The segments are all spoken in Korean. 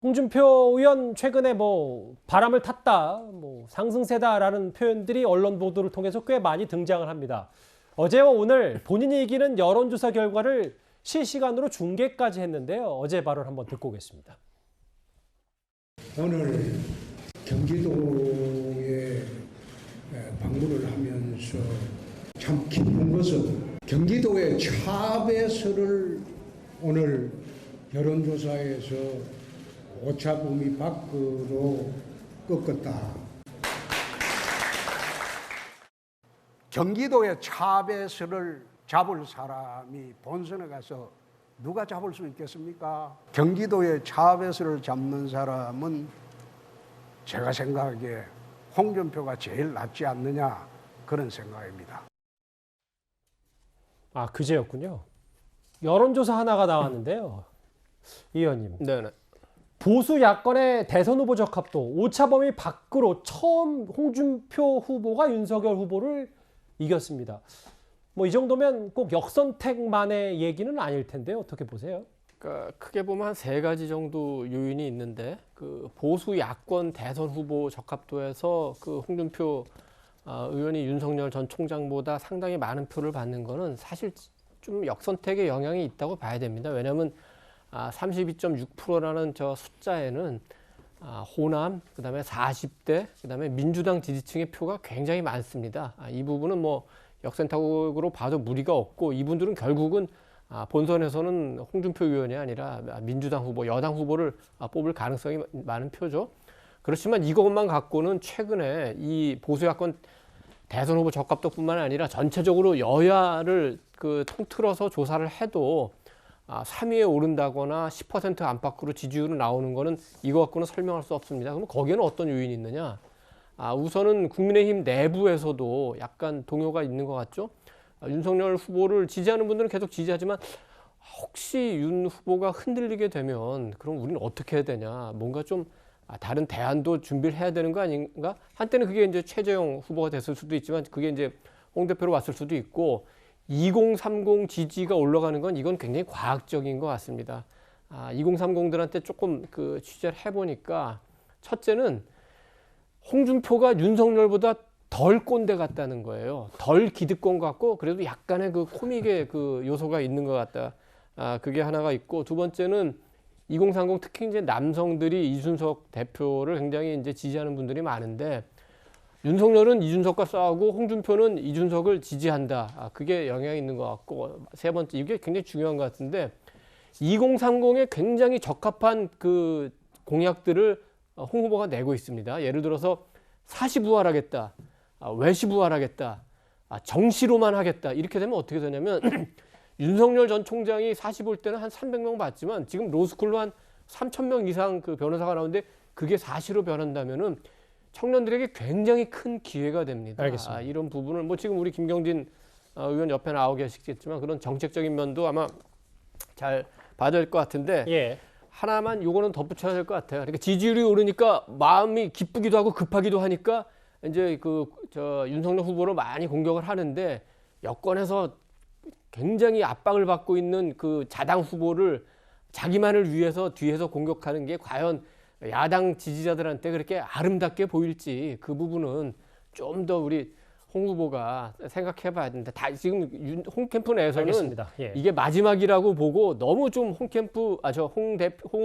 홍준표 의원 최근에 바람을 탔다, 상승세다라는 표현들이 언론 보도를 통해서 꽤 많이 등장을 합니다. 어제와 오늘 본인이 이기는 여론조사 결과를 실시간으로 중계까지 했는데요. 어제 발언 한번 듣고 오겠습니다. 오늘 경기도에 방문을 하면서 참 기쁜 것은 경기도의 차배수를 오늘 여론조사에서 오차범위 밖으로 꺾었다. 경기도의 차배수를 잡을 사람이 본선에 가서 누가 잡을 수 있겠습니까? 경기도의 차배수를 잡는 사람은 제가 생각하기에 홍준표가 제일 낫지 않느냐, 그런 생각입니다. 아, 그제였군요. 여론조사 하나가 나왔는데요. 이 의원님. 네네. 보수 야권의 대선 후보 적합도 오차범위 밖으로 처음 홍준표 후보가 윤석열 후보를 이겼습니다. 이 정도면 꼭 역선택만의 얘기는 아닐 텐데요. 어떻게 보세요? 그러니까 크게 보면 한 세 가지 정도 요인이 있는데, 그 보수 야권 대선 후보 적합도에서 그 홍준표 의원이 윤석열 전 총장보다 상당히 많은 표를 받는 거는 사실 좀 역선택의 영향이 있다고 봐야 됩니다. 왜냐하면 32.6%라는 저 숫자에는 호남, 그다음에 40대, 그다음에 민주당 지지층의 표가 굉장히 많습니다. 이 부분은 역선택으로 봐도 무리가 없고, 이분들은 결국은 본선에서는 홍준표 의원이 아니라 민주당 후보, 여당 후보를 뽑을 가능성이 많은 표죠. 그렇지만 이것만 갖고는 최근에 이 보수 야권 대선 후보 적합도뿐만 아니라 전체적으로 여야를 통틀어서 조사를 해도 3위에 오른다거나 10% 안팎으로 지지율이 나오는 거는 이거 갖고는 설명할 수 없습니다. 그럼 거기에는 어떤 요인이 있느냐? 우선은 국민의힘 내부에서도 약간 동요가 있는 것 같죠? 윤석열 후보를 지지하는 분들은 계속 지지하지만 혹시 윤 후보가 흔들리게 되면 그럼 우리는 어떻게 해야 되냐? 뭔가 좀 다른 대안도 준비를 해야 되는 거 아닌가? 한때는 그게 이제 최재형 후보가 됐을 수도 있지만 그게 이제 홍 대표로 왔을 수도 있고, 2030 지지가 올라가는 건 이건 굉장히 과학적인 것 같습니다. 2030들한테 조금 취재를 해보니까, 첫째는 홍준표가 윤석열보다 덜 꼰대 같다는 거예요. 덜 기득권 같고 그래도 약간의 코믹의 요소가 있는 것 같다. 그게 하나가 있고, 두 번째는 2030 특히 이제 남성들이 이준석 대표를 굉장히 이제 지지하는 분들이 많은데, 윤석열은 이준석과 싸우고 홍준표는 이준석을 지지한다. 그게 영향이 있는 것 같고, 세 번째, 이게 굉장히 중요한 것 같은데, 2030에 굉장히 적합한 공약들을 홍 후보가 내고 있습니다. 예를 들어서 사시부활하겠다, 외시부활하겠다, 정시로만 하겠다. 이렇게 되면 어떻게 되냐면 윤석열 전 총장이 사시 볼 때는 한 300명 받지만 지금 로스쿨로 한 3,000명 이상 변호사가 나오는데 그게 사시로 변한다면은 청년들에게 굉장히 큰 기회가 됩니다. 알겠습니다. 이런 부분을 지금 우리 김경진 의원 옆에 나오고 계시겠지만 그런 정책적인 면도 아마 잘 봐야 될 것 같은데, 예. 하나만 요거는 덧붙여야 될 것 같아요. 그러니까 지지율이 오르니까 마음이 기쁘기도 하고 급하기도 하니까 이제 윤석열 후보를 많이 공격을 하는데, 여권에서 굉장히 압박을 받고 있는 자당 후보를 자기만을 위해서 뒤에서 공격하는 게 과연 야당 지지자들한테 그렇게 아름답게 보일지, 그 부분은 좀 더 우리 홍 후보가 생각해 봐야 된다. 지금 홍 캠프 내에서는 알겠습니다. 예. 이게 마지막이라고 보고 너무 좀 홍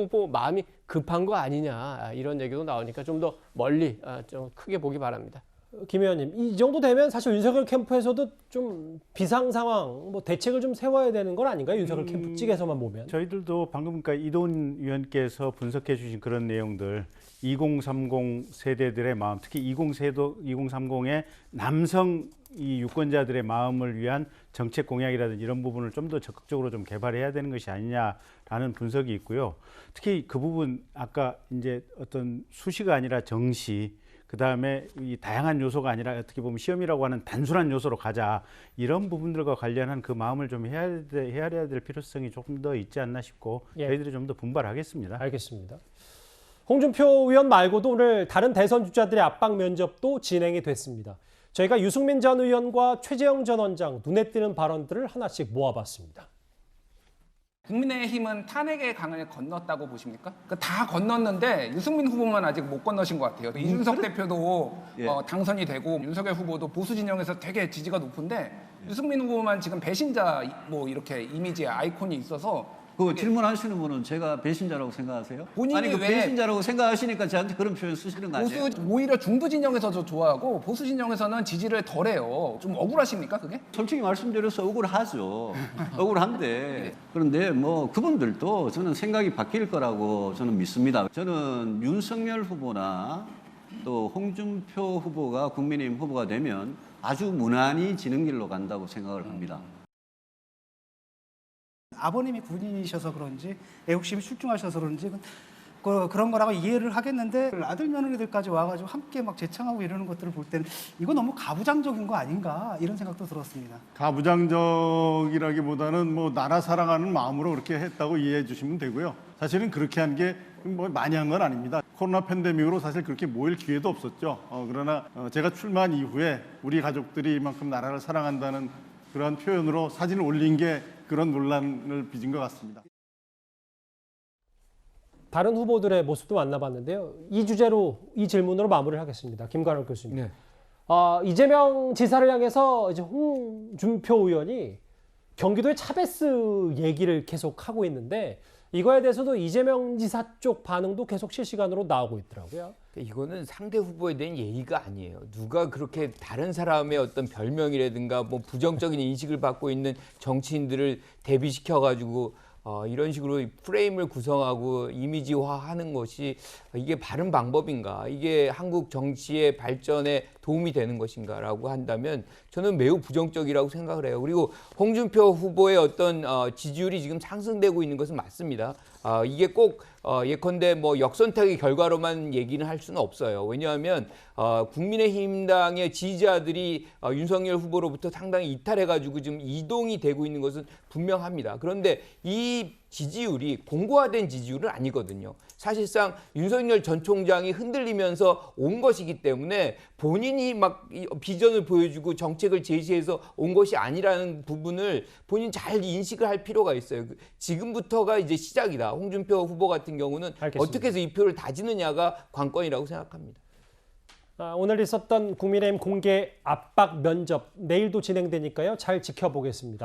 후보 마음이 급한 거 아니냐, 이런 얘기도 나오니까 좀 더 멀리 좀 크게 보기 바랍니다. 김 의원님, 이 정도 되면 사실 윤석열 캠프에서도 좀 비상 상황, 대책을 좀 세워야 되는 건 아닌가요? 윤석열 캠프 측에서만 보면. 저희들도 방금 이돈 위원께서 분석해 주신 그런 내용들, 2030 세대들의 마음, 특히 2030의 남성 이 유권자들의 마음을 위한 정책 공약이라든지 이런 부분을 좀 더 적극적으로 좀 개발해야 되는 것이 아니냐라는 분석이 있고요. 특히 그 부분, 아까 이제 어떤 수시가 아니라 정시, 그 다음에 이 다양한 요소가 아니라 어떻게 보면 시험이라고 하는 단순한 요소로 가자, 이런 부분들과 관련한 그 마음을 좀 헤아려야 될 필요성이 조금 더 있지 않나 싶고, 예. 저희들이 좀 더 분발하겠습니다. 알겠습니다. 홍준표 의원 말고도 오늘 다른 대선 주자들의 압박 면접도 진행이 됐습니다. 저희가 유승민 전 의원과 최재형 전 원장 눈에 띄는 발언들을 하나씩 모아봤습니다. 국민의힘은 탄핵의 강을 건넜다고 보십니까? 다 건넜는데 유승민 후보만 아직 못 건너신 것 같아요. 이준석 대표도 예. 당선이 되고 윤석열 후보도 보수 진영에서 되게 지지가 높은데 유승민 후보만 지금 배신자 뭐 이렇게 이미지의 아이콘이 있어서 그 질문하시는 분은 제가 배신자라고 생각하세요? 본인이 아니 그 왜 배신자라고 생각하시니까 저한테 그런 표현 쓰시는 거 아니에요? 오히려 중도 진영에서 좋아하고 보수 진영에서는 지지를 덜해요. 좀 억울하십니까 그게? 솔직히 말씀드려서 억울하죠. 억울한데 그런데 뭐 그분들도 저는 생각이 바뀔 거라고 저는 믿습니다. 저는 윤석열 후보나 또 홍준표 후보가 국민의힘 후보가 되면 아주 무난히 지는 길로 간다고 생각을 합니다. 아버님이 군인이셔서 그런지 애국심이 출중하셔서 그런지 그런 거라고 이해를 하겠는데 아들 며느리들까지 와가지고 함께 막 제창하고 이러는 것들을 볼 때는 이거 너무 가부장적인 거 아닌가 이런 생각도 들었습니다. 가부장적이라기보다는 뭐 나라 사랑하는 마음으로 그렇게 했다고 이해해 주시면 되고요. 사실은 그렇게 한 게 뭐 많이 한 건 아닙니다. 코로나 팬데믹으로 사실 그렇게 모일 기회도 없었죠. 그러나 제가 출마한 이후에 우리 가족들이 이만큼 나라를 사랑한다는 그런 표현으로 사진을 올린 게 그런 논란을 빚은 것 같습니다. 다른 후보들의 모습도 만나봤는데요. 이 주제로 이 질문으로 마무리를 하겠습니다. 김관월 교수님. 네. 이재명 지사를 향해서 이제 홍준표 의원이 경기도의 차베스 얘기를 계속 하고 있는데 이거에 대해서도 이재명 지사 쪽 반응도 계속 실시간으로 나오고 있더라고요. 이거는 상대 후보에 대한 예의가 아니에요. 누가 그렇게 다른 사람의 어떤 별명이라든가 뭐 부정적인 인식을 받고 있는 정치인들을 대비시켜가지고 이런 식으로 프레임을 구성하고 이미지화하는 것이 이게 바른 방법인가? 이게 한국 정치의 발전에 도움이 되는 것인가라고 한다면 저는 매우 부정적이라고 생각을 해요. 그리고 홍준표 후보의 어떤 지지율이 지금 상승되고 있는 것은 맞습니다. 이게 꼭 예컨대 뭐 역선택의 결과로만 얘기는 할 수는 없어요. 왜냐하면 국민의힘당의 지지자들이 윤석열 후보로부터 상당히 이탈해가지고 지금 이동이 되고 있는 것은 분명합니다. 그런데 이 지지율이 공고화된 지지율은 아니거든요. 사실상 윤석열 전 총장이 흔들리면서 온 것이기 때문에 본인이 막 비전을 보여주고 정책을 제시해서 온 것이 아니라는 부분을 본인 잘 인식을 할 필요가 있어요. 지금부터가 이제 시작이다. 홍준표 후보 같은 경우는 알겠습니다. 어떻게 해서 이 표를 다지느냐가 관건이라고 생각합니다. 오늘 있었던 국민의힘 공개 압박 면접 내일도 진행되니까요. 잘 지켜보겠습니다.